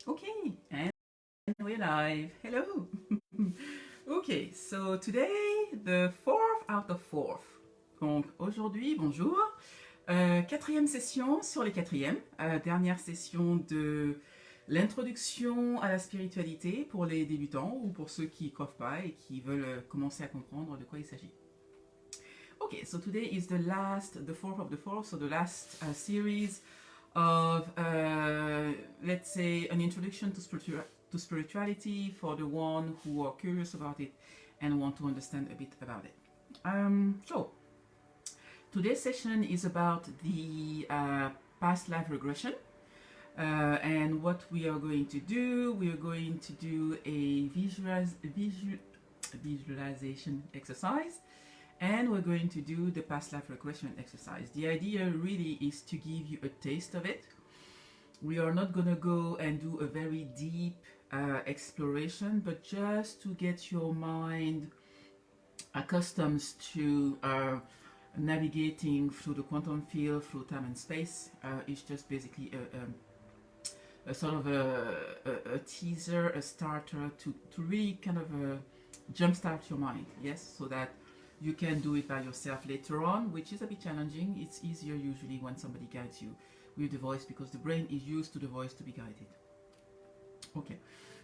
Okay, and we're live. Hello. Okay, so today, the fourth out of fourth. Donc aujourd'hui, bonjour. Quatrième session sur les quatrièmes. Dernière session de l'introduction à la spiritualité pour les débutants ou pour ceux qui ne coiffent pas et qui veulent commencer à comprendre de quoi il s'agit. Okay, so today is the fourth of the fourth, so the last series of, let's say, an introduction to spirituality for the one who are curious about it and want to understand a bit about it. So, today's session is about the past life regression. And what we are going to do, we are going to do a visualization exercise, and we're going to do the past life regression exercise. The idea really is to give you a taste of it. We are not going to go and do a very deep exploration, but just to get your mind accustomed to navigating through the quantum field, through time and space. It's just basically a sort of a teaser, a starter to really kind of jumpstart your mind, yes, so that you can do it by yourself later on, which is a bit challenging. It's easier usually when somebody guides you with the voice because the brain is used to the voice to be guided. Ok,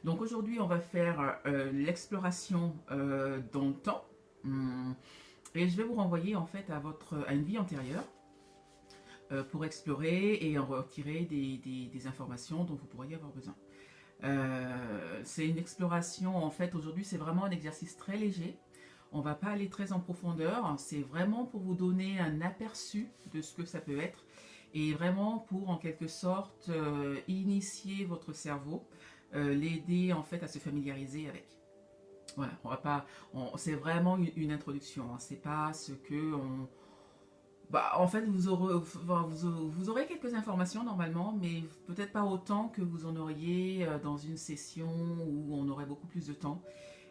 donc aujourd'hui on va faire l'exploration dans le temps et je vais vous renvoyer en fait à une vie antérieure pour explorer et en retirer des informations dont vous pourriez avoir besoin. C'est une exploration en fait, aujourd'hui c'est vraiment un exercice très léger. On ne va pas aller très en profondeur, c'est vraiment pour vous donner un aperçu de ce que ça peut être et vraiment pour en quelque sorte initier votre cerveau, l'aider en fait à se familiariser avec. Voilà, on va pas, c'est vraiment une introduction, hein, c'est pas ce que on... en fait, vous aurez quelques informations normalement, mais peut-être pas autant que vous en auriez dans une session où on aurait beaucoup plus de temps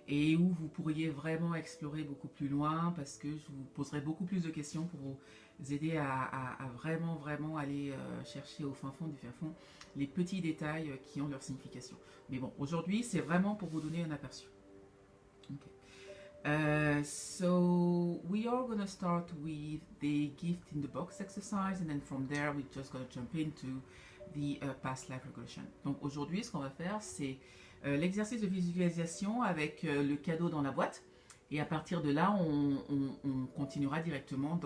et où vous pourriez vraiment explorer beaucoup plus loin parce que je vous poserai beaucoup plus de questions pour vous aider à vraiment aller chercher au fin fond du fin fond les petits détails qui ont leur signification. Mais bon, aujourd'hui, c'est vraiment pour vous donner un aperçu. Okay. So we are going to start with the gift in the box exercise and then from there we're just going to jump into the past life regression. Donc aujourd'hui, ce qu'on va faire, c'est l'exercice de visualisation avec le cadeau dans la boîte. Et à partir de là, on continuera directement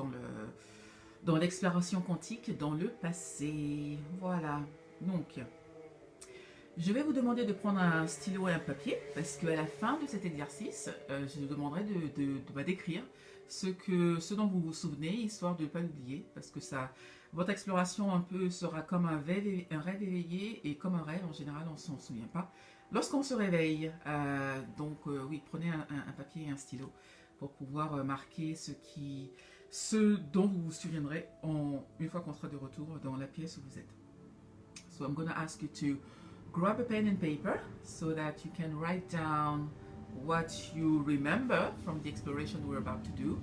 dans l'exploration quantique dans le passé. Voilà. Donc, je vais vous demander de prendre un stylo et un papier parce qu'à la fin de cet exercice, je vous demanderai d'écrire ce dont vous vous souvenez, histoire de ne pas l'oublier, parce que votre exploration un peu sera comme un rêve éveillé, et comme un rêve, en général, on ne s'en souvient pas. Lorsqu'on se réveille, oui, prenez un papier et un stylo pour pouvoir marquer ce dont vous vous souviendrez une fois qu'on sera de retour dans la pièce où vous êtes. So I'm going to ask you to grab a pen and paper so that you can write down what you remember from the exploration we're about to do.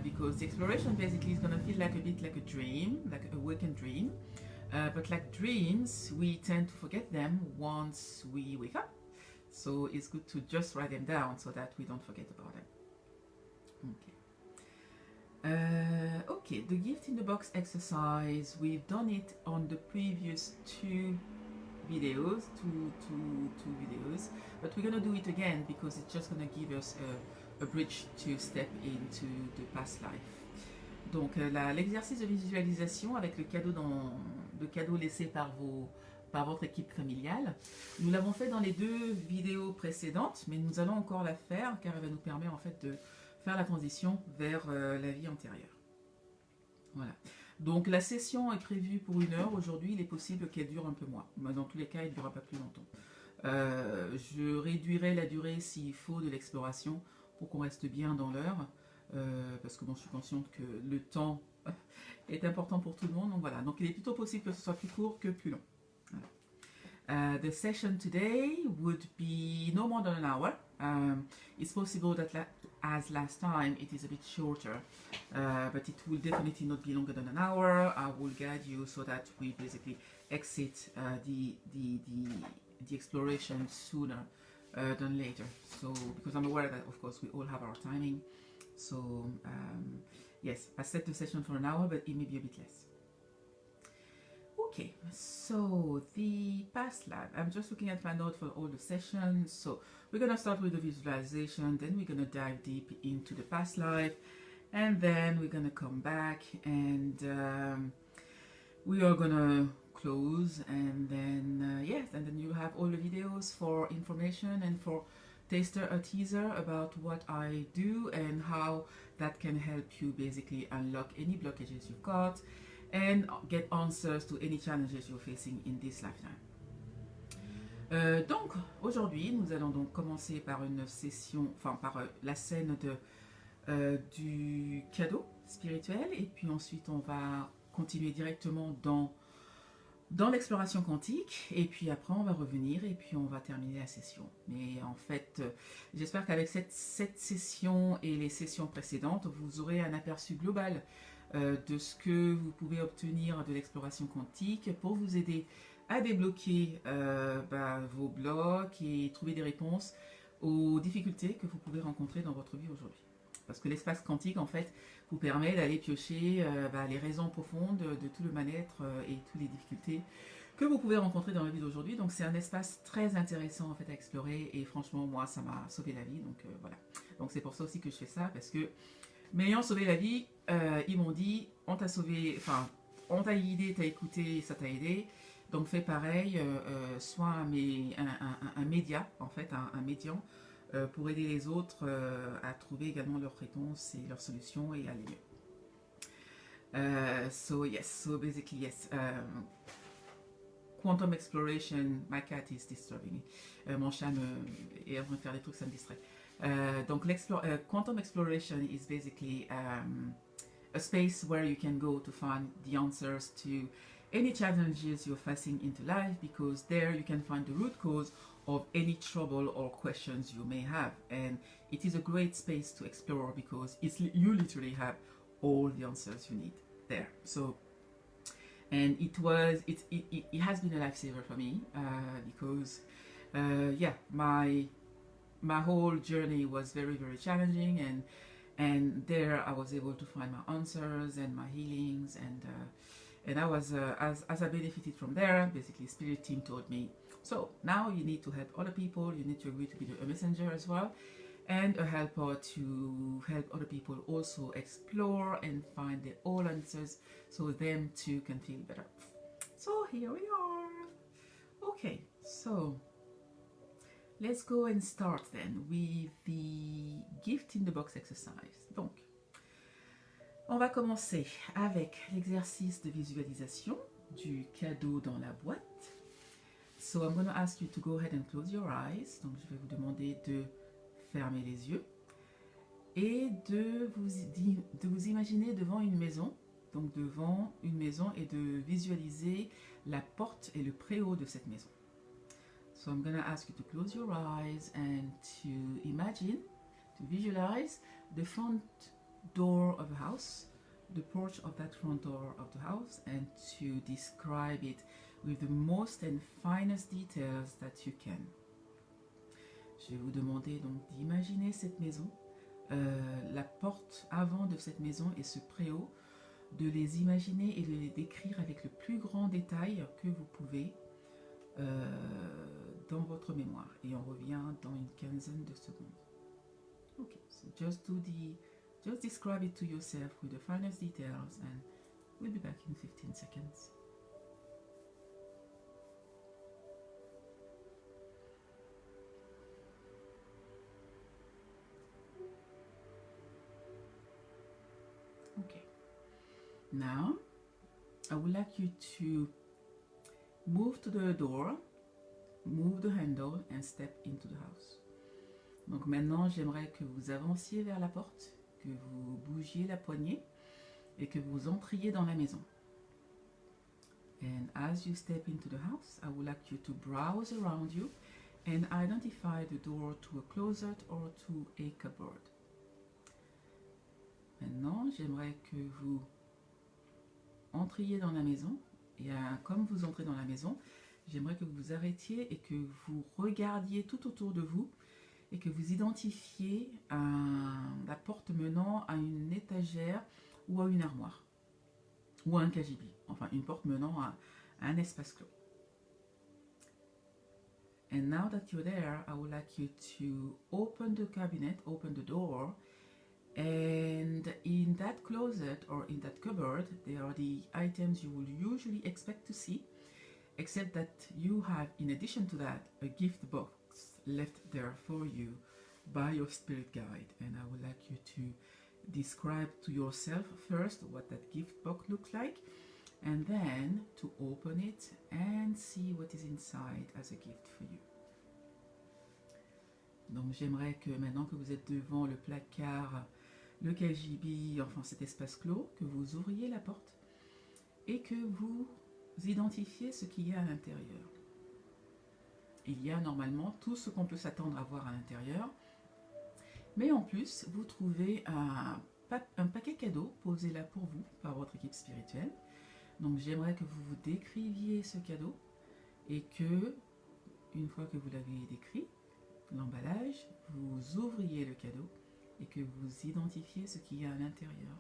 Because the exploration basically is going to feel like a bit like a dream, like a awakened dream. But like dreams, we tend to forget them once we wake up. So it's good to just write them down so that we don't forget about them. Okay. Okay, the gift in the box exercise, we've done it on the previous two videos, two videos, but we're going to do it again because it's just going to give us a bridge to step into the past life. Donc l'exercice de visualisation avec le cadeau laissé par votre équipe familiale, nous l'avons fait dans les deux vidéos précédentes, mais nous allons encore la faire car elle va nous permettre en fait de faire la transition vers la vie antérieure. Voilà. Donc la session est prévue pour 1 heure. Aujourd'hui, il est possible qu'elle dure un peu moins. Mais dans tous les cas, elle ne durera pas plus longtemps. Je réduirai la durée s'il faut de l'exploration pour qu'on reste bien dans l'heure. Parce que bon, je suis consciente que le temps est important pour tout le monde. Donc voilà. Donc il est plutôt possible que ce soit plus court que plus long. Voilà. The session today would be no more than an hour. It's possible that as last time it is a bit shorter, but it will definitely not be longer than an hour. I will guide you so that we basically exit the exploration sooner than later. So because I'm aware that of course we all have our timing. So yes, I set the session for an hour, but it may be a bit less. Okay, so the past life, I'm just looking at my note for all the sessions. So we're going to start with the visualization, then we're going to dive deep into the past life, and then we're going to come back and we are going to close, and then yes, and then you have all the videos for information and for a teaser about what I do and how that can help you basically unlock any blockages you've got and get answers to any challenges you're facing in this lifetime. Donc aujourd'hui nous allons donc commencer par une session, enfin par la scène du cadeau spirituel, et puis ensuite on va continuer directement dans l'exploration quantique, et puis après on va revenir et puis on va terminer la session. Mais en fait j'espère qu'avec cette session et les sessions précédentes vous aurez un aperçu global de ce que vous pouvez obtenir de l'exploration quantique pour vous aider à débloquer vos blocs et trouver des réponses aux difficultés que vous pouvez rencontrer dans votre vie aujourd'hui. Parce que l'espace quantique en fait vous permet d'aller piocher les raisons profondes de tout le mal-être et toutes les difficultés que vous pouvez rencontrer dans la vie d'aujourd'hui. Donc c'est un espace très intéressant en fait à explorer, et franchement moi ça m'a sauvé la vie, donc voilà. Donc c'est pour ça aussi que je fais ça, parce que m'ayant sauvé la vie, ils m'ont dit on t'a sauvé, enfin on t'a guidé, t'as écouté, ça t'a aidé, donc fais pareil, sois un média en fait, un médian pour aider les autres à trouver également leurs réponses et leurs solutions et aller mieux. So basically yes, quantum exploration, my cat is disturbing me. Mon chat est en train de faire des trucs, ça me distrait. Donc quantum exploration is basically a space where you can go to find the answers to any challenges you're facing into life, because there you can find the root cause of any trouble or questions you may have, and it is a great space to explore because you literally have all the answers you need there. So, and it has been a lifesaver for me because my whole journey was very, very challenging, and there I was able to find my answers and my healings, and I was as I benefited from there, basically Spirit Team told me, so now you need to help other people, you need to agree to be a messenger as well, and a helper to help other people also explore and find their own answers so them too can feel better. So here we are. Okay, so let's go and start then with the gift in the box exercise. Donc, on va commencer avec l'exercice de visualisation du cadeau dans la boîte. So I'm going to ask you to go ahead and close your eyes. Donc je vais vous demander de fermer les yeux et de vous imaginer devant une maison. Donc devant une maison, et de visualiser la porte et le préau de cette maison. So I'm going to ask you to close your eyes and to imagine, to visualize the front door of a house, the porch of that front door of the house, and to describe it with the most and finest details that you can. Je vais vous demander donc d'imaginer cette maison, la porte avant de cette maison et ce préau, de les imaginer et de les décrire avec le plus grand détail que vous pouvez dans votre mémoire. Et on revient dans une quinzaine de secondes. Okay, so just describe it to yourself with the finest details, and we'll be back in 15 seconds. Okay. Now, I would like you to move to the door, move the handle, and step into the house. Donc maintenant, j'aimerais que vous avanciez vers la porte, que vous bougiez la poignée et que vous entriez dans la maison. And as you step into the house, I would like you to browse around you and identify the door to a closet or to a cupboard. Maintenant, j'aimerais que vous entriez dans la maison et comme vous entrez dans la maison, j'aimerais que vous vous arrêtiez et que vous regardiez tout autour de vous et que vous identifiez la porte menant à une étagère ou à une armoire ou à un cagibi, enfin une porte menant à un espace clos. And now that you're there, I would like you to open the cabinet, open the door, and in that closet or in that cupboard, there are the items you will usually expect to see, except that you have, in addition to that, a gift box left there for you by your spirit guide. And I would like you to describe to yourself first what that gift box looks like, and then to open it and see what is inside as a gift for you. Donc j'aimerais que maintenant que vous êtes devant le placard, le cagibi, enfin cet espace clos, que vous ouvriez la porte et que vous identifiez ce qu'il y a à l'intérieur. Il y a normalement tout ce qu'on peut s'attendre à voir à l'intérieur, mais en plus vous trouvez un paquet cadeau posé là pour vous par votre équipe spirituelle. Donc j'aimerais que vous vous décriviez ce cadeau et que, une fois que vous l'avez décrit, l'emballage, vous ouvriez le cadeau et que vous identifiez ce qu'il y a à l'intérieur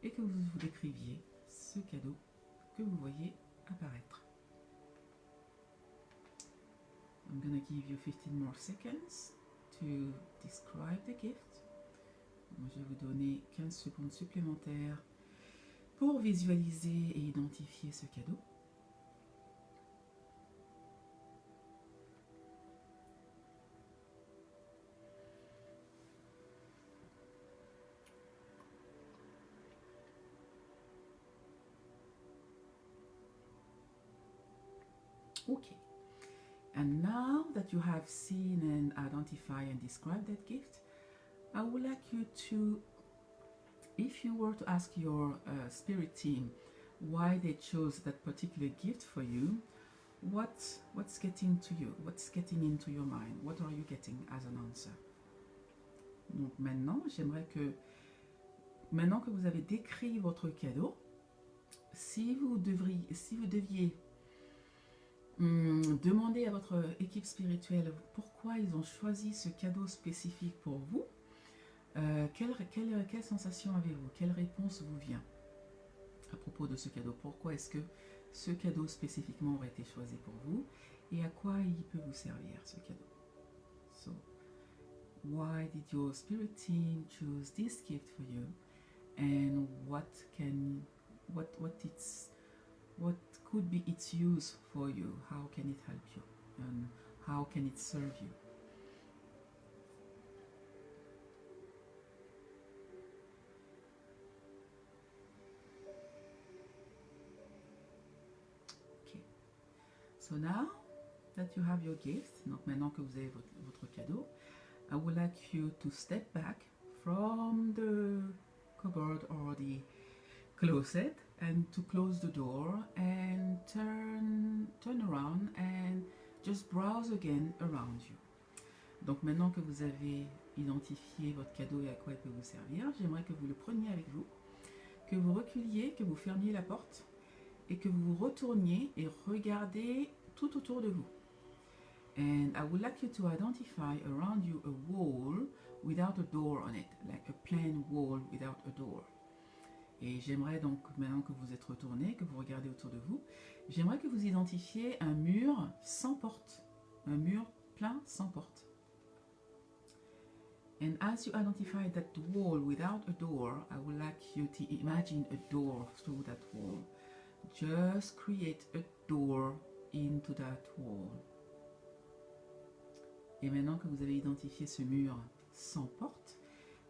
et que vous vous décriviez ce cadeau que vous voyez apparaître. I'm gonna give you 15 more seconds to describe the gift. Donc, je vais vous donner 15 secondes supplémentaires pour visualiser et identifier ce cadeau. Okay. And now that you have seen and identified and described that gift, I would like you to, if you were to ask your spirit team why they chose that particular gift for you, what's getting to you? What's getting into your mind? What are you getting as an answer? Donc maintenant, j'aimerais que, maintenant que vous avez décrit votre cadeau, si vous deviez demandez à votre équipe spirituelle pourquoi ils ont choisi ce cadeau spécifique pour vous. Quelle sensation avez-vous? Quelle réponse vous vient à propos de ce cadeau? Pourquoi est-ce que ce cadeau spécifiquement aurait été choisi pour vous? Et à quoi il peut vous servir, ce cadeau? So, why did your spirit team choose this gift for you? And what could be its use for you? How can it help you? And how can it serve you? Okay. So now that you have your gift, donc maintenant que vous avez votre cadeau, I would like you to step back from the cupboard or the closet and to close the door and turn around and just browse again around you. Donc maintenant que vous avez identifié votre cadeau et à quoi il peut vous servir, j'aimerais que vous le preniez avec vous, que vous reculiez, que vous fermiez la porte et que vous retourniez et regardez tout autour de vous. And I would like you to identify around you a wall without a door on it, like a plain wall without a door. Et j'aimerais donc, maintenant que vous êtes retourné, que vous regardez autour de vous, j'aimerais que vous identifiez un mur sans porte, un mur plein sans porte. And as you identify that wall without a door, I would like you to imagine a door through that wall. Just create a door into that wall. Et maintenant que vous avez identifié ce mur sans porte,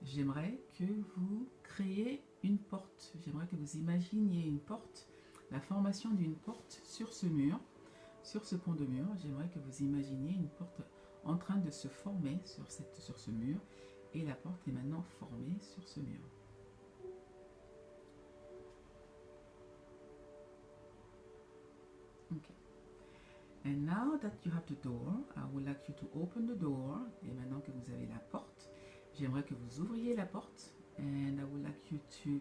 j'aimerais que vous créez une porte. J'aimerais que vous imaginiez une porte, la formation d'une porte sur ce mur, sur ce pont de mur. J'aimerais que vous imaginiez une porte en train de se former sur ce mur, et la porte est maintenant formée sur ce mur. Okay. And now that you have the door, I would like you to open the door. Et maintenant que vous avez la porte, j'aimerais que vous ouvriez la porte. And I would like you to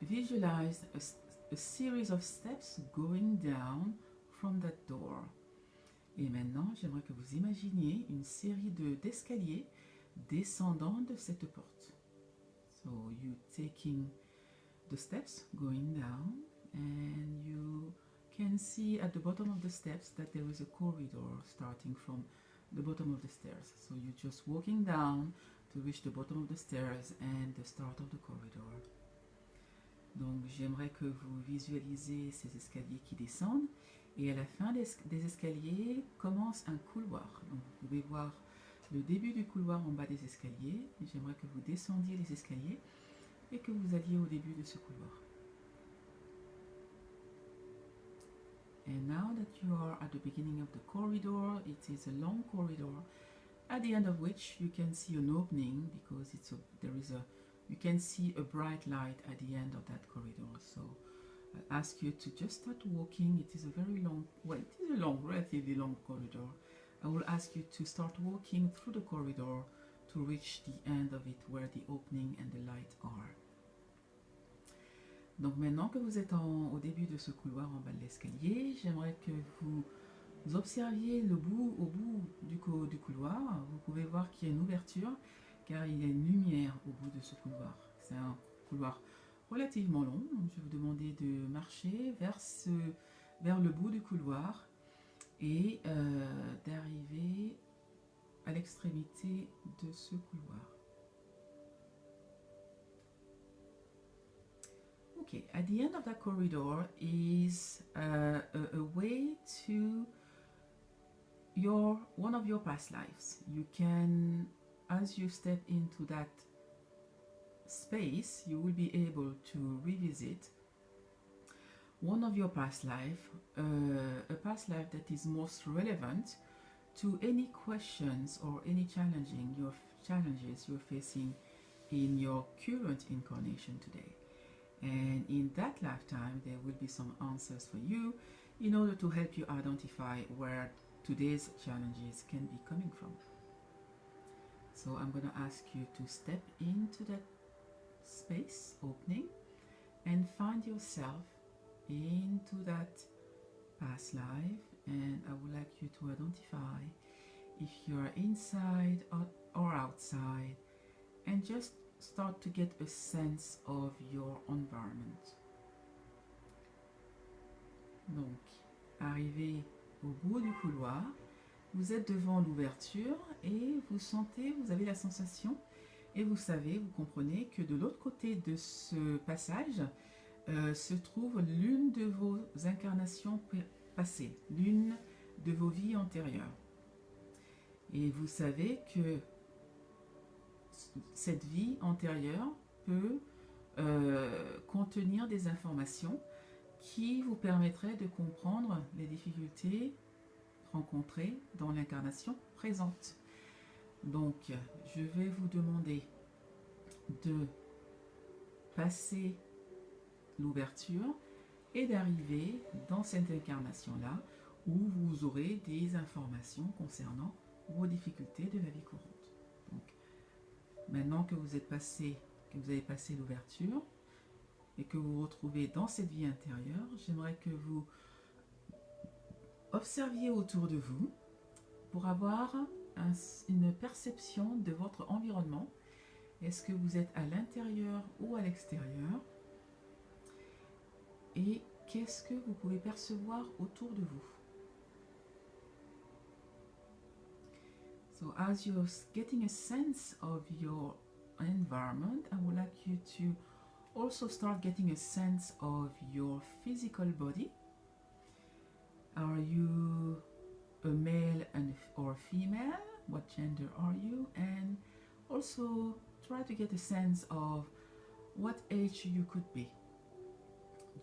visualize a series of steps going down from that door. Et maintenant, j'aimerais que vous imaginiez une série d'escaliers descendant de cette porte. So you taking the steps going down, and you can see at the bottom of the steps that there is a corridor starting from the bottom of the stairs. So you're just walking down to reach the bottom of the stairs and the start of the corridor. Donc j'aimerais que vous visualisez ces escaliers qui descendent, et à la fin des escaliers commence un couloir. Donc vous pouvez voir le début du couloir en bas des escaliers. J'aimerais que vous descendiez les escaliers et que vous alliez au début de ce couloir. And now that you are at the beginning of the corridor, it is a long corridor, at the end of which you can see an opening, because you can see a bright light at the end of that corridor. So I ask you to just start walking. It is a very long, well, it is a long, relatively long corridor. I will ask you to start walking through the corridor to reach the end of it, where the opening and the light are. Donc maintenant que vous êtes au début de ce couloir en bas de l'escalier, j'aimerais que vous observiez au bout du couloir. Vous pouvez voir qu'il y a une ouverture, car il y a une lumière au bout de ce couloir. C'est un couloir relativement long, donc je vais vous demander de marcher vers le bout du couloir et d'arriver à l'extrémité de ce couloir. Okay, at the end of that corridor is a way to one of your past lives. You can, as you step into that space, you will be able to revisit one of your past life, a past life that is most relevant to any questions or any challenges you're facing in your current incarnation today. And in that lifetime, there will be some answers for you in order to help you identify where today's challenges can be coming from. So I'm going to ask you to step into that space opening and find yourself into that past life, and I would like you to identify if you're inside or outside, and just start to get a sense of your environment. Donc, arrivé au bout du couloir, vous êtes devant l'ouverture et vous avez la sensation et vous savez, vous comprenez que de l'autre côté de ce passage se trouve l'une de vos incarnations passées, l'une de vos vies antérieures. Et vous savez que cette vie antérieure peut contenir des informations qui vous permettraient de comprendre les difficultés rencontrées dans l'incarnation présente. Donc, je vais vous demander de passer l'ouverture et d'arriver dans cette incarnation-là où vous aurez des informations concernant vos difficultés de la vie courante. Donc, maintenant que vous avez passé l'ouverture et que vous vous retrouvez dans cette vie intérieure, j'aimerais que vous observiez autour de vous pour avoir une perception de votre environnement. Est-ce que vous êtes à l'intérieur ou à l'extérieur? Et qu'est-ce que vous pouvez percevoir autour de vous? So as you're getting a sense of your environment, I would like you to also start getting a sense of your physical body. Are you a male or female? What gender are you? And also try to get a sense of what age you could be.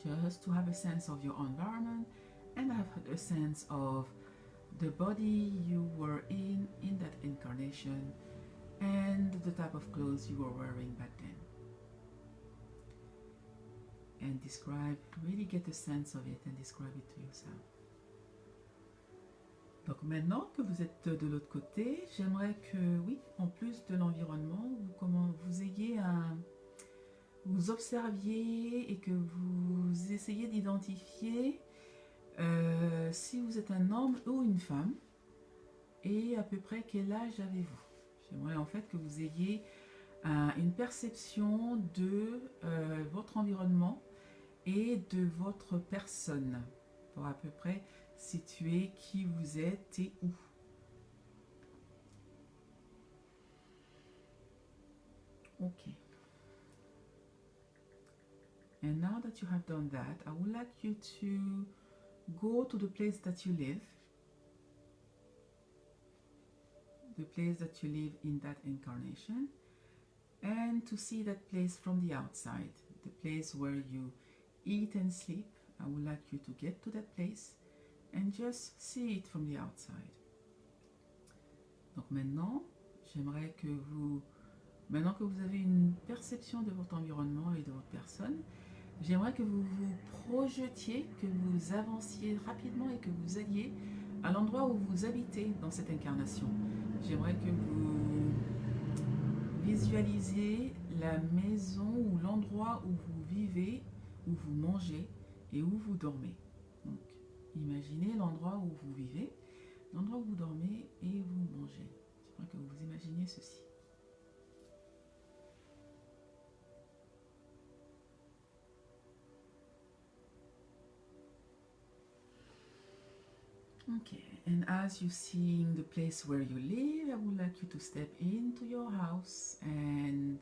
Just to have a sense of your environment and have a sense of the body you were in that incarnation and the type of clothes you were wearing back then. And really get a sense of it and describe it to yourself. Donc maintenant que vous êtes de l'autre côté, j'aimerais que, oui, en plus de l'environnement, vous ayez vous observiez et que vous essayez d'identifier si vous êtes un homme ou une femme et à peu près quel âge avez-vous. J'aimerais en fait que vous ayez une perception de votre environnement et de votre personne pour à peu près situer qui vous êtes et où. Ok. And now that you have done that, I would like you to go to the place that you live, the place that you live in that incarnation, and to see that place from the outside, the place where you eat and sleep. I would like you to get to that place and just see it from the outside. Donc maintenant, j'aimerais que maintenant que vous avez une perception de votre environnement et de votre personne, j'aimerais que vous vous projetiez, que vous avanciez rapidement et que vous alliez à l'endroit où vous habitez dans cette incarnation. J'aimerais que vous visualisiez la maison ou l'endroit où vous vivez, où vous mangez et où vous dormez. Donc, imaginez l'endroit où vous vivez, l'endroit où vous dormez et où vous mangez. J'aimerais que vous imaginiez ceci. Okay, and as you're seeing the place where you live, I would like you to step into your house and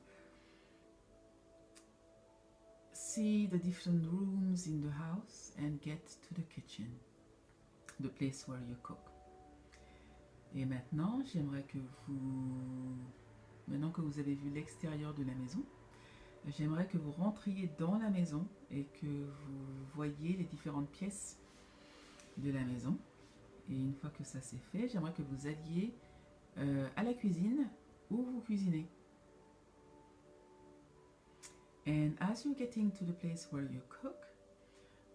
see the different rooms in the house and get to the kitchen, the place where you cook. Et maintenant, j'aimerais que maintenant que vous avez vu l'extérieur de la maison, j'aimerais que vous rentriez dans la maison et que vous voyiez les différentes pièces de la maison. Et une fois que ça c'est fait, j'aimerais que vous alliez à la cuisine où vous cuisinez. And as you're getting to the place where you cook,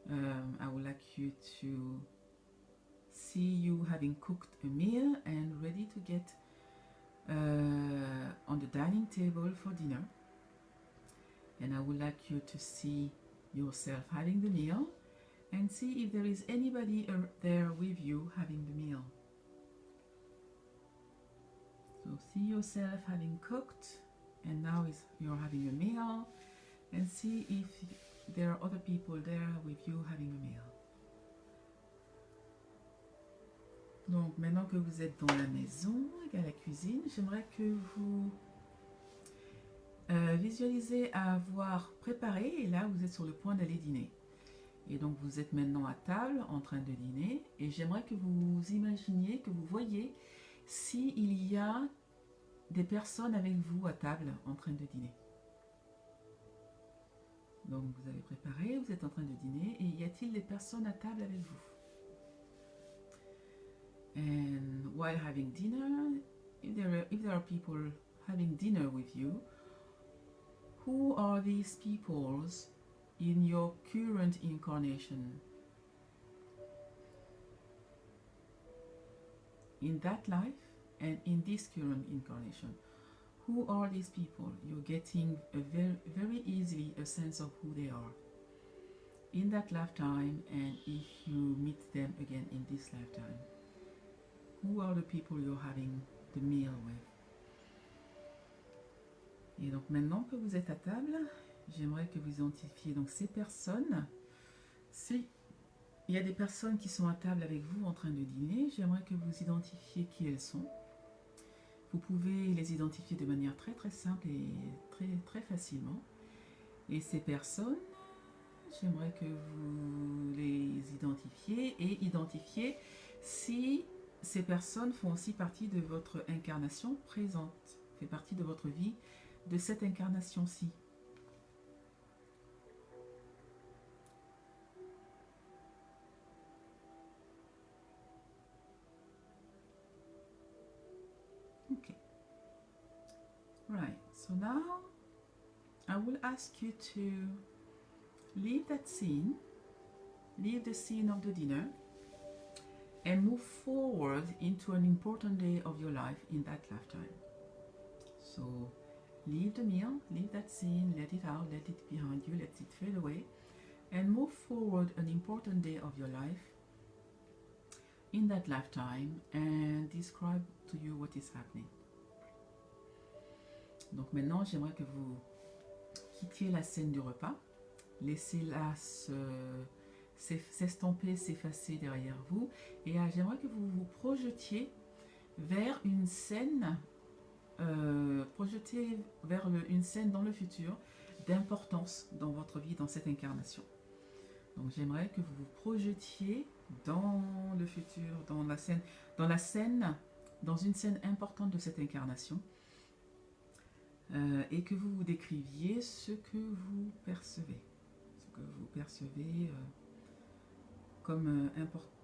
I would like you to see you having cooked a meal and ready to get on the dining table for dinner. And I would like you to see yourself having the meal and see if there is anybody there with you having the meal. So see yourself having cooked and now you're having a meal and see if there are other people there with you having a meal. Donc maintenant que vous êtes dans la maison et à la cuisine, j'aimerais que vous visualisez avoir préparé et là vous êtes sur le point d'aller dîner. Et donc vous êtes maintenant à table en train de dîner et j'aimerais que vous imaginiez, que vous voyez s'il y a des personnes avec vous à table en train de dîner. Donc vous avez préparé, vous êtes en train de dîner et y a-t-il des personnes à table avec vous? And while having dinner, if there are people having dinner with you, who are these peoples in your current incarnation? In that life and in this current incarnation, who are these people? You're getting very easily a sense of who they are in that lifetime and if you meet them again in this lifetime. Who are the people you're having the meal with? Et donc maintenant que vous êtes à table, j'aimerais que vous identifiez donc ces personnes. Si il y a des personnes qui sont à table avec vous en train de dîner, j'aimerais que vous identifiez qui elles sont. Vous pouvez les identifier de manière très très simple et très facilement. Et ces personnes, j'aimerais que vous les identifiez et identifiez si ces personnes font aussi partie de votre incarnation présente, fait partie de votre vie de cette incarnation-ci. Okay. Right, so now I will ask you to leave that scene, leave the scene of the dinner, and move forward into an important day of your life in that lifetime. So leave the meal, leave that scene, let it out, let it behind you, let it fade away, and move forward an important day of your life in that lifetime and describe to you what is happening. Donc maintenant, j'aimerais que vous quittiez la scène du repas, laissez-la s'estomper, s'effacer derrière vous, et j'aimerais que vous vous projetiez vers une scène, une scène dans le futur d'importance dans votre vie, dans cette incarnation. Donc j'aimerais que vous vous projetiez dans le futur, dans une scène importante de cette incarnation, et que vous vous décriviez ce que vous percevez, comme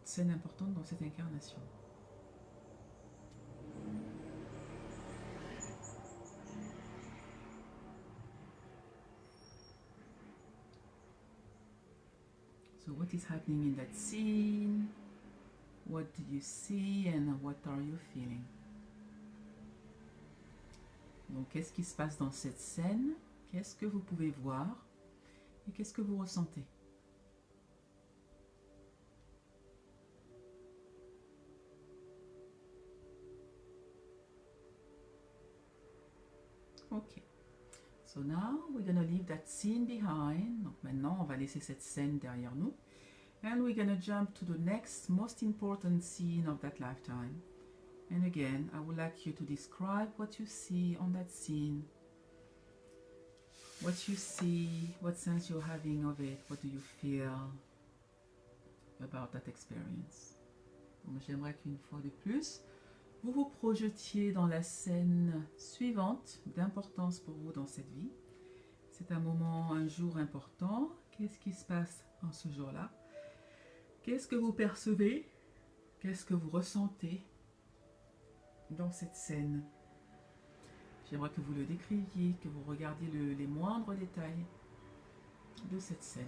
scène importante dans cette incarnation. So what is happening in that scene? What do you see and what are you feeling? Donc qu'est-ce qui se passe dans cette scène? Qu'est-ce que vous pouvez voir? Et qu'est-ce que vous ressentez? Ok. So now we're going to leave that scene behind. Donc maintenant, on va laisser cette scène derrière nous. And we're going to jump to the next most important scene of that lifetime. And again, I would like you to describe what you see on that scene. What you see, what sense you're having of it, what do you feel about that experience. Donc j'aimerais qu'une fois de plus, vous vous projetiez dans la scène suivante d'importance pour vous dans cette vie. C'est un moment, un jour important. Qu'est-ce qui se passe en ce jour-là? Qu'est-ce que vous percevez? Qu'est-ce que vous ressentez dans cette scène? J'aimerais que vous le décriviez, que vous regardiez les moindres détails de cette scène.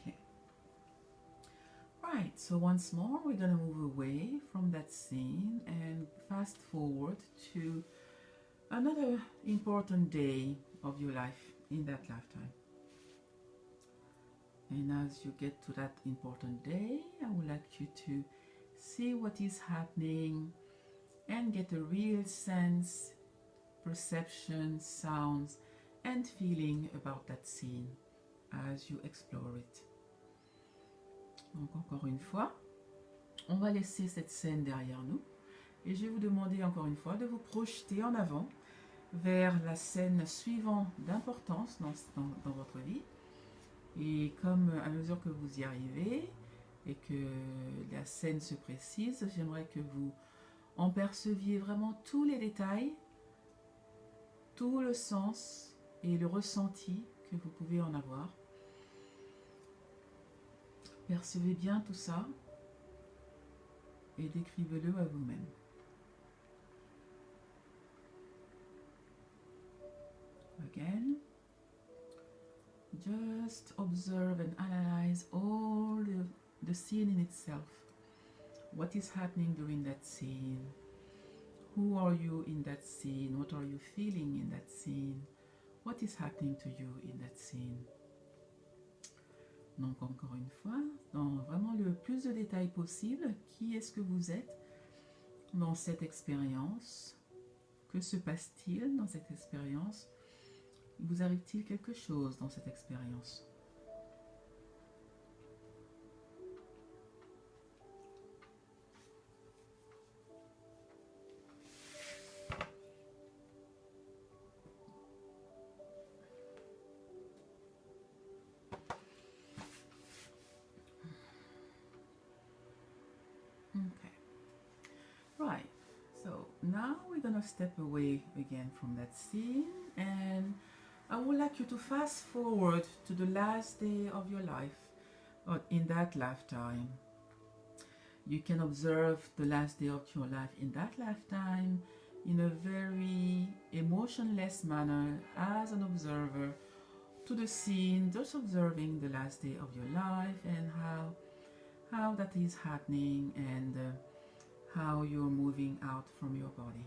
Okay. Right, so once more we're going to move away from that scene and fast forward to another important day of your life in that lifetime. And as you get to that important day, I would like you to see what is happening and get a real sense, perception, sounds, and feeling about that scene as you explore it. Donc encore une fois, on va laisser cette scène derrière nous et je vais vous demander encore une fois de vous projeter en avant vers la scène suivante d'importance dans votre vie. Et comme à mesure que vous y arrivez et que la scène se précise, j'aimerais que vous en perceviez vraiment tous les détails, tout le sens et le ressenti que vous pouvez en avoir. Percevez bien tout ça et décrivez-le à vous-même. Again, just observe and analyze all the scene in itself. What is happening during that scene? Who are you in that scene? What are you feeling in that scene? What is happening to you in that scene? Donc encore une fois, dans vraiment le plus de détails possible, qui est-ce que vous êtes dans cette expérience? Que se passe-t-il dans cette expérience? Vous arrive-t-il quelque chose dans cette expérience? now we're gonna step away again from that scene, and I would like you to fast forward to the last day of your life, or in that lifetime. You can observe the last day of your life in that lifetime in a very emotionless manner as an observer to the scene, just observing the last day of your life and how that is happening, and how you're moving out from your body.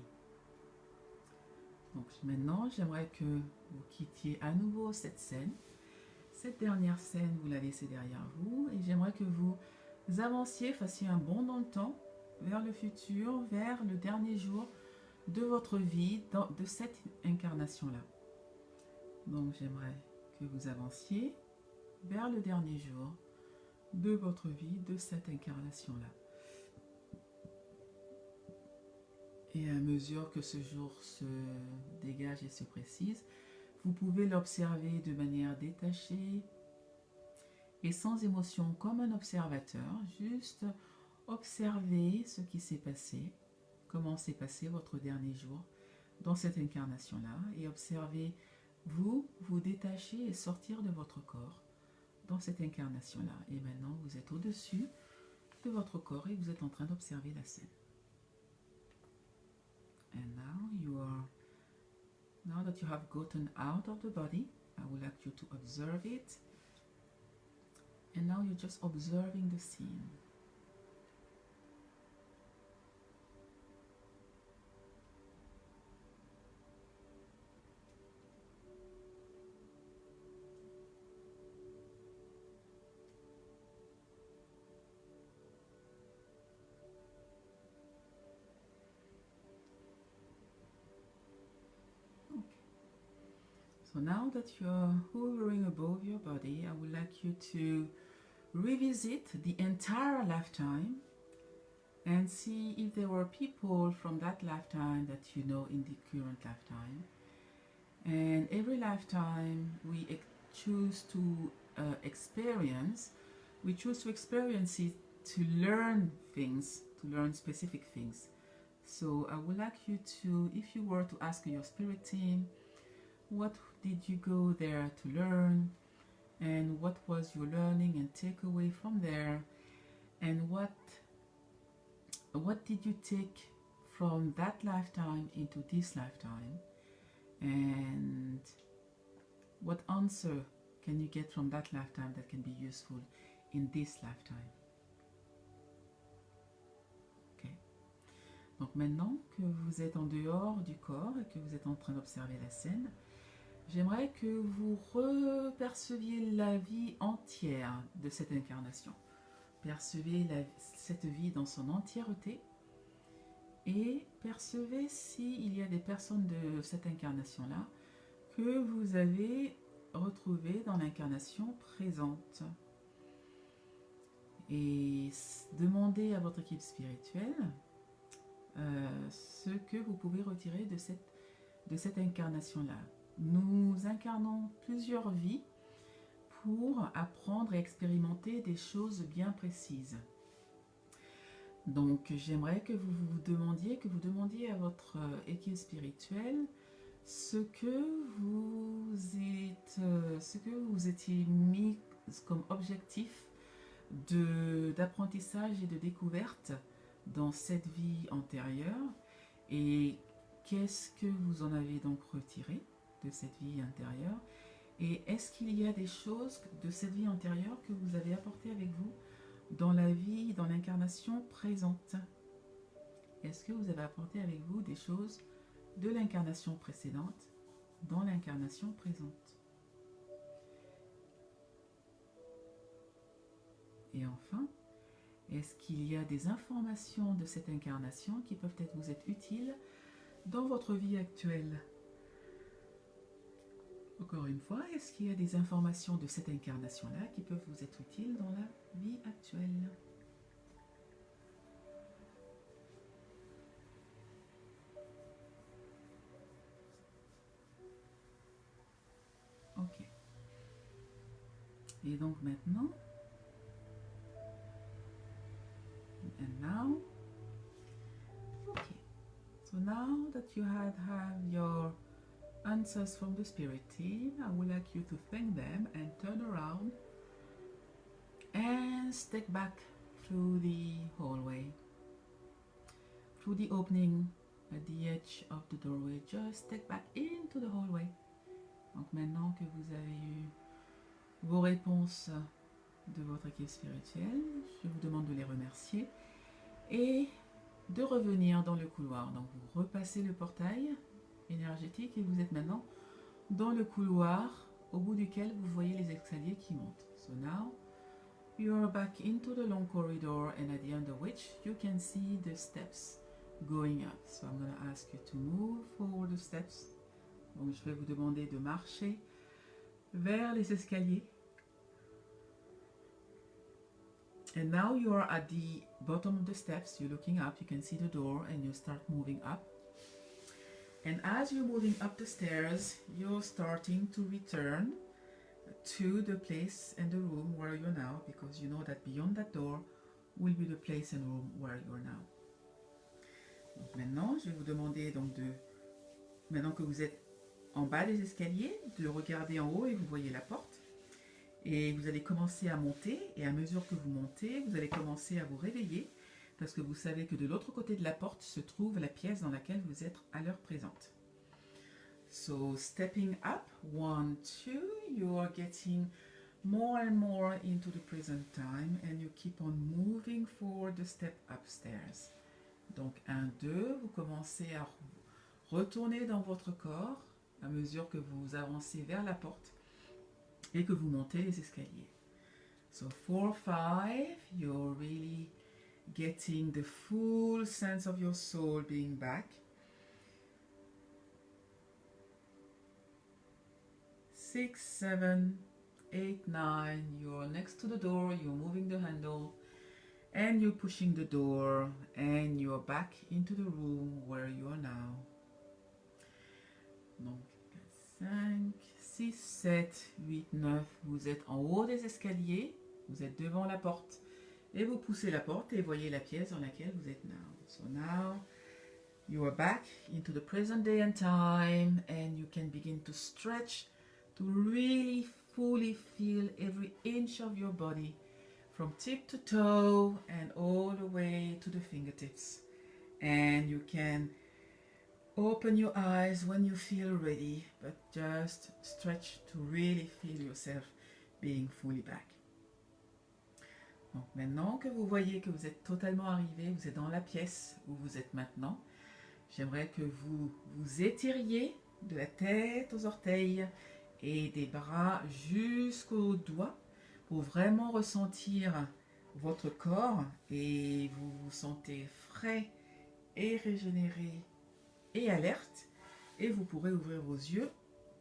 Donc maintenant, j'aimerais que vous quittiez à nouveau cette scène. Cette dernière scène, vous la laissez derrière vous, et j'aimerais que vous avanciez, fassiez un bond dans le temps, vers le futur, vers le dernier jour de votre vie, de cette incarnation-là. Donc j'aimerais que vous avanciez vers le dernier jour de votre vie, de cette incarnation-là. Et à mesure que ce jour se dégage et se précise, vous pouvez l'observer de manière détachée et sans émotion, comme un observateur. Juste observer ce qui s'est passé, comment s'est passé votre dernier jour dans cette incarnation-là, et observer vous détacher et sortir de votre corps dans cette incarnation-là. Et maintenant, vous êtes au-dessus de votre corps et vous êtes en train d'observer la scène. And now that you have gotten out of the body, I would like you to observe it. And now you're just observing the scene. So now that you're hovering above your body, I would like you to revisit the entire lifetime and see if there were people from that lifetime that you know in the current lifetime. And every lifetime we choose to experience it to learn things, to learn specific things. So I would like you to, if you were to ask your spirit team, what did you go there to learn, and what was your learning and takeaway from there, and what did you take from that lifetime into this lifetime, and what answer can you get from that lifetime that can be useful in this lifetime. Ok. Donc maintenant que vous êtes en dehors du corps et que vous êtes en train d'observer la scène, j'aimerais que vous reperceviez la vie entière de cette incarnation. Percevez cette vie dans son entièreté et percevez s'il y a des personnes de cette incarnation-là que vous avez retrouvées dans l'incarnation présente. Et demandez à votre équipe spirituelle ce que vous pouvez retirer de cette incarnation-là. Nous incarnons plusieurs vies pour apprendre et expérimenter des choses bien précises. Donc j'aimerais que vous demandiez à votre équipe spirituelle ce que vous étiez mis comme objectif d'apprentissage et de découverte dans cette vie antérieure, et qu'est-ce que vous en avez donc retiré de cette vie antérieure, et est-ce qu'il y a des choses de cette vie antérieure que vous avez apportées avec vous dans l'incarnation présente? Est-ce que vous avez apporté avec vous des choses de l'incarnation précédente dans l'incarnation présente? Et enfin, est-ce qu'il y a des informations de cette incarnation qui peuvent vous être utiles dans votre vie actuelle? Encore une fois, est-ce qu'il y a des informations de cette incarnation-là qui peuvent vous être utiles dans la vie actuelle? Ok. Et donc maintenant, and now, okay. So now now that you have your answers from the spirit team, I would like you to thank them and turn around and step back through the hallway, through the opening at the edge of the doorway. Just step back into the hallway. Donc maintenant que vous avez eu vos réponses de votre équipe spirituelle, je vous demande de les remercier et de revenir dans le couloir. Donc vous repassez le portail énergétique et vous êtes maintenant dans le couloir au bout duquel vous voyez les escaliers qui montent. So now you are back into the long corridor and at the end of which you can see the steps going up. So I'm going to ask you to move forward the steps. Donc je vais vous demander de marcher vers les escaliers. And now you are at the bottom of the steps, you're looking up, you can see the door and you start moving up. And as you're moving up the stairs, you're starting to return to the place and the room where you're now, because you know that beyond that door will be the place and room where you're now. Donc maintenant, je vais vous demander donc maintenant que vous êtes en bas des escaliers, de regarder en haut et vous voyez la porte. Et vous allez commencer à monter et à mesure que vous montez, vous allez commencer à vous réveiller parce que vous savez que de l'autre côté de la porte se trouve la pièce dans laquelle vous êtes à l'heure présente. So stepping up, 1, 2, you are getting more and more into the present time and you keep on moving forward the step upstairs. Donc 1, 2, vous commencez à retourner dans votre corps à mesure que vous avancez vers la porte et que vous montez les escaliers. So 4, 5, you're really getting the full sense of your soul being back. 6, 7, 8, 9, you're next to the door, you're moving the handle and you're pushing the door and you're back into the room where you are now. Donc 5, 6, 7, 8, 9, vous êtes en haut des escaliers, vous êtes devant la porte et vous poussez la porte et voyez la pièce dans laquelle vous êtes now. So now you are back into the present day and time and you can begin to stretch to really fully feel every inch of your body from tip to toe and all the way to the fingertips. And you can open your eyes when you feel ready, but just stretch to really feel yourself being fully back. Donc maintenant que vous voyez que vous êtes totalement arrivé, vous êtes dans la pièce où vous êtes maintenant, j'aimerais que vous vous étiriez de la tête aux orteils et des bras jusqu'aux doigts pour vraiment ressentir votre corps et vous vous sentez frais et régénéré et alerte et vous pourrez ouvrir vos yeux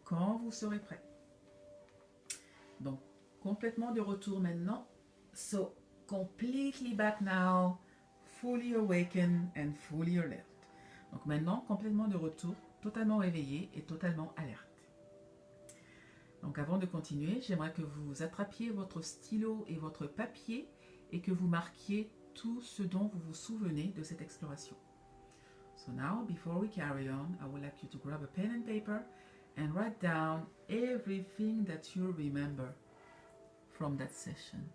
quand vous serez prêt. Donc complètement de retour maintenant. So completely back now, fully awakened and fully alert. Donc maintenant complètement de retour, totalement réveillé et totalement alerte. Donc avant de continuer, j'aimerais que vous attrapiez votre stylo et votre papier et que vous marquiez tout ce dont vous vous souvenez de cette exploration. So now, before we carry on, I would like you to grab a pen and paper and write down everything that you remember from that session.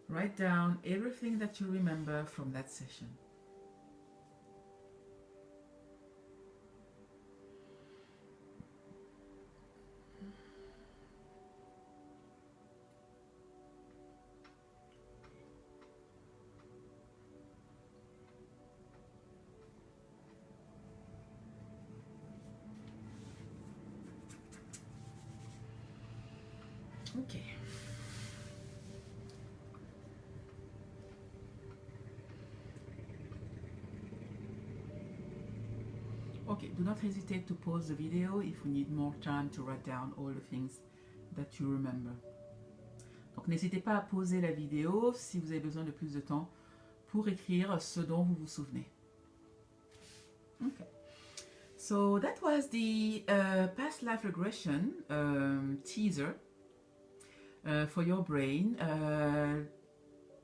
Write down everything that you remember from that session. Okay. Okay, do not hesitate to pause the video if you need more time to write down all the things that you remember. Donc n'hésitez pas à pauser la vidéo si vous avez besoin de plus de temps pour écrire ce dont vous vous souvenez. Okay. So that was the past life regression teaser for your brain.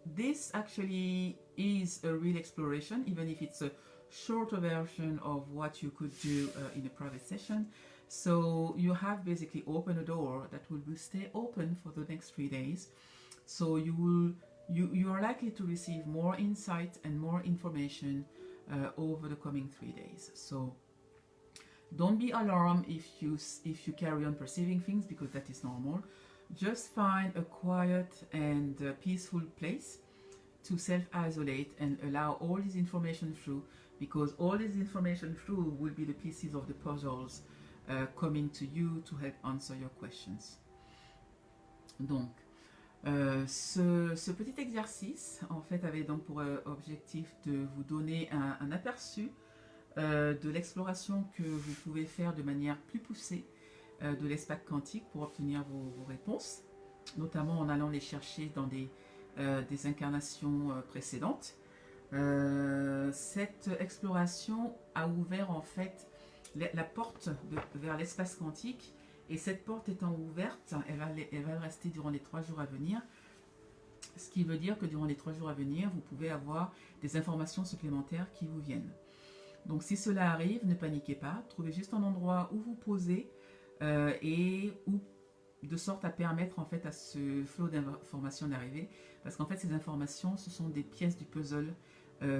This actually is a real exploration, even if it's a shorter version of what you could do in a private session. So you have basically opened a door that will stay open for the next 3 days. So you are likely to receive more insight and more information over the coming 3 days. So don't be alarmed if you carry on perceiving things, because that is normal. Just find a quiet and peaceful place to self-isolate and allow all this information through, because all this information through will be the pieces of the puzzles coming to you to help answer your questions. Donc, ce petit exercice, en fait, avait donc pour objectif de vous donner un aperçu de l'exploration que vous pouvez faire de manière plus poussée de l'espace quantique pour obtenir vos réponses, notamment en allant les chercher dans des incarnations précédentes. Cette exploration a ouvert en fait la porte vers l'espace quantique, et cette porte étant ouverte, elle va rester durant les 3 jours à venir, ce qui veut dire que durant les 3 jours à venir, vous pouvez avoir des informations supplémentaires qui vous viennent. Donc si cela arrive, ne paniquez pas, trouvez juste un endroit où vous posez et où, de sorte à permettre en fait à ce flot d'informations d'arriver, parce qu'en fait ces informations, ce sont des pièces du puzzle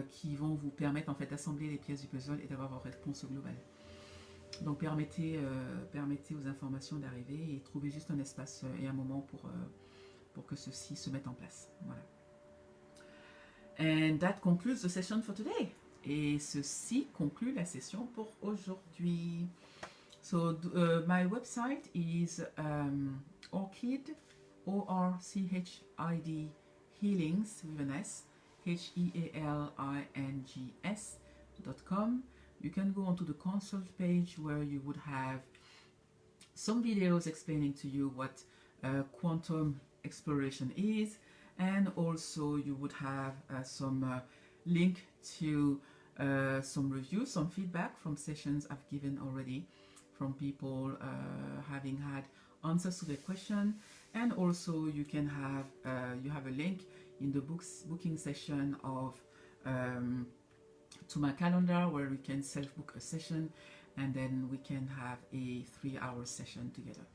qui vont vous permettre en fait d'assembler les pièces du puzzle et d'avoir votre réponse globale. Donc permettez aux informations d'arriver et trouvez juste un espace et un moment pour que ceci se mette en place. Voilà. And that concludes the session for today. Et ceci conclut la session pour aujourd'hui. So my website is Orchid, O-R-C-H-I-D, Healings with an S, Healings.com. You can go onto the consult page where you would have some videos explaining to you what quantum exploration is, and also you would have some link to some reviews, some feedback from sessions I've given already from people having had answers to their question, and also you can have you have a link in the booking session of to my calendar where we can self-book a session, and then we can have a 3-hour session together.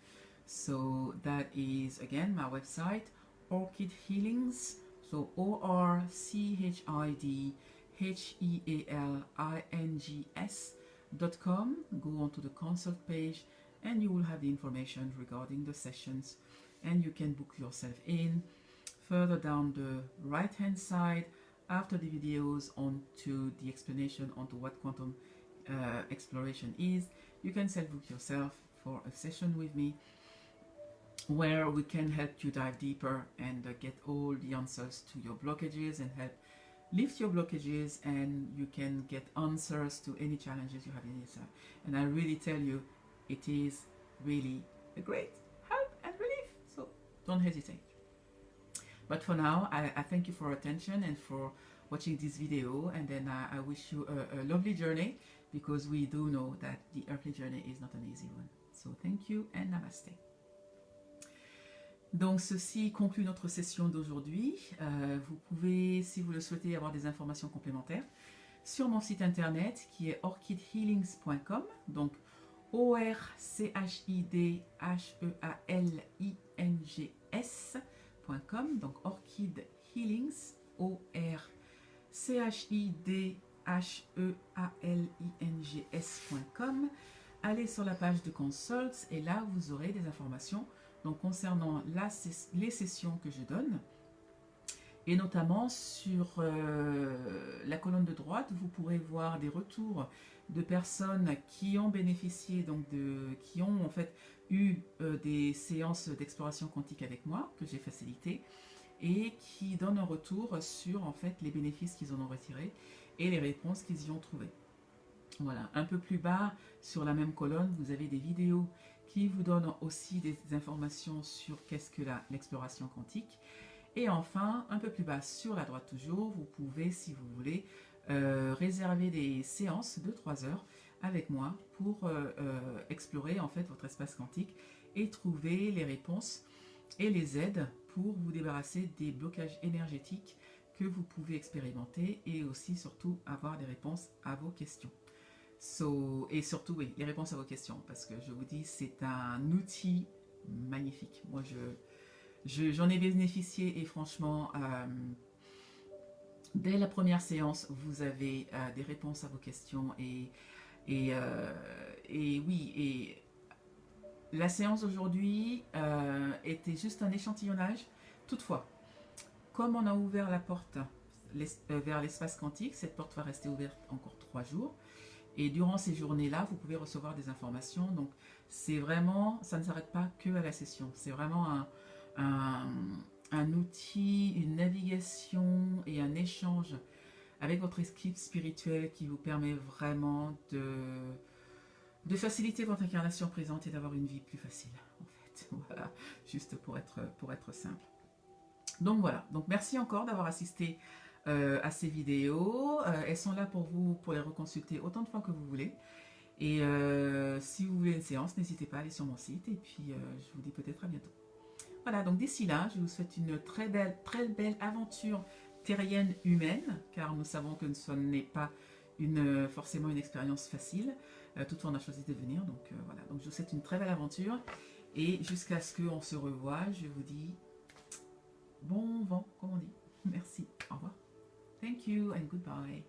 So that is again my website, Orchid Healings, so ORCHIDHEALINGS.com. Go onto the consult page and you will have the information regarding the sessions, and you can book yourself in. Further down the right hand side, after the videos onto the explanation onto what quantum exploration is, you can self-book yourself for a session with me where we can help you dive deeper and get all the answers to your blockages and help lift your blockages, and you can get answers to any challenges you have in yourself. And I really tell you, it is really a great help and relief, so don't hesitate. But for now, I thank you for your attention and for watching this video, and then I wish you a lovely journey, because we do know that the earthly journey is not an easy one. So thank you and namaste. Donc ceci conclut notre session d'aujourd'hui. Vous pouvez, si vous le souhaitez, avoir des informations complémentaires sur mon site internet qui est orchidhealings.com, donc ORCHIDHEALINGS.com, donc Orchid Healings, ORCHIDHEALINGS.com. Allez sur la page de Consults et là vous aurez des informations donc concernant les sessions que je donne, et notamment sur la colonne de droite, vous pourrez voir des retours de personnes qui ont bénéficié, donc qui ont en fait eu des séances d'exploration quantique avec moi, que j'ai facilité, et qui donnent un retour sur en fait les bénéfices qu'ils en ont retirés et les réponses qu'ils y ont trouvées. Voilà, un peu plus bas sur la même colonne, vous avez des vidéos qui vous donnent aussi des informations sur qu'est-ce que l'exploration quantique. Et enfin, un peu plus bas sur la droite toujours, vous pouvez, si vous voulez, réserver des séances de 3 heures avec moi pour explorer en fait votre espace quantique et trouver les réponses et les aides pour vous débarrasser des blocages énergétiques que vous pouvez expérimenter et aussi surtout avoir des réponses à vos questions. Et surtout, oui, les réponses à vos questions, parce que je vous dis, c'est un outil magnifique. Moi, j'en ai bénéficié et franchement, dès la première séance, vous avez des réponses à vos questions et oui, et la séance d'aujourd'hui était juste un échantillonnage. Toutefois, comme on a ouvert la porte vers l'espace quantique, cette porte va rester ouverte encore 3 jours. Et durant ces journées-là, vous pouvez recevoir des informations. Donc, c'est vraiment, ça ne s'arrête pas que à la session. C'est vraiment un outil, une navigation et un échange avec votre équipe spirituelle qui vous permet vraiment de faciliter votre incarnation présente et d'avoir une vie plus facile, en fait. Voilà, juste pour être simple. Donc voilà, donc merci encore d'avoir assisté à ces vidéos. Elles sont là pour vous, pour les reconsulter autant de fois que vous voulez. Et si vous voulez une séance, n'hésitez pas à aller sur mon site. Et puis, je vous dis peut-être à bientôt. Voilà, donc d'ici là, je vous souhaite une très belle aventure terrienne humaine, car nous savons que ce n'est pas forcément une expérience facile. Toutefois, on a choisi de venir. Donc voilà, donc je vous souhaite une très belle aventure. Et jusqu'à ce qu'on se revoie, je vous dis bon vent, comme on dit. Merci, au revoir. Thank you and goodbye.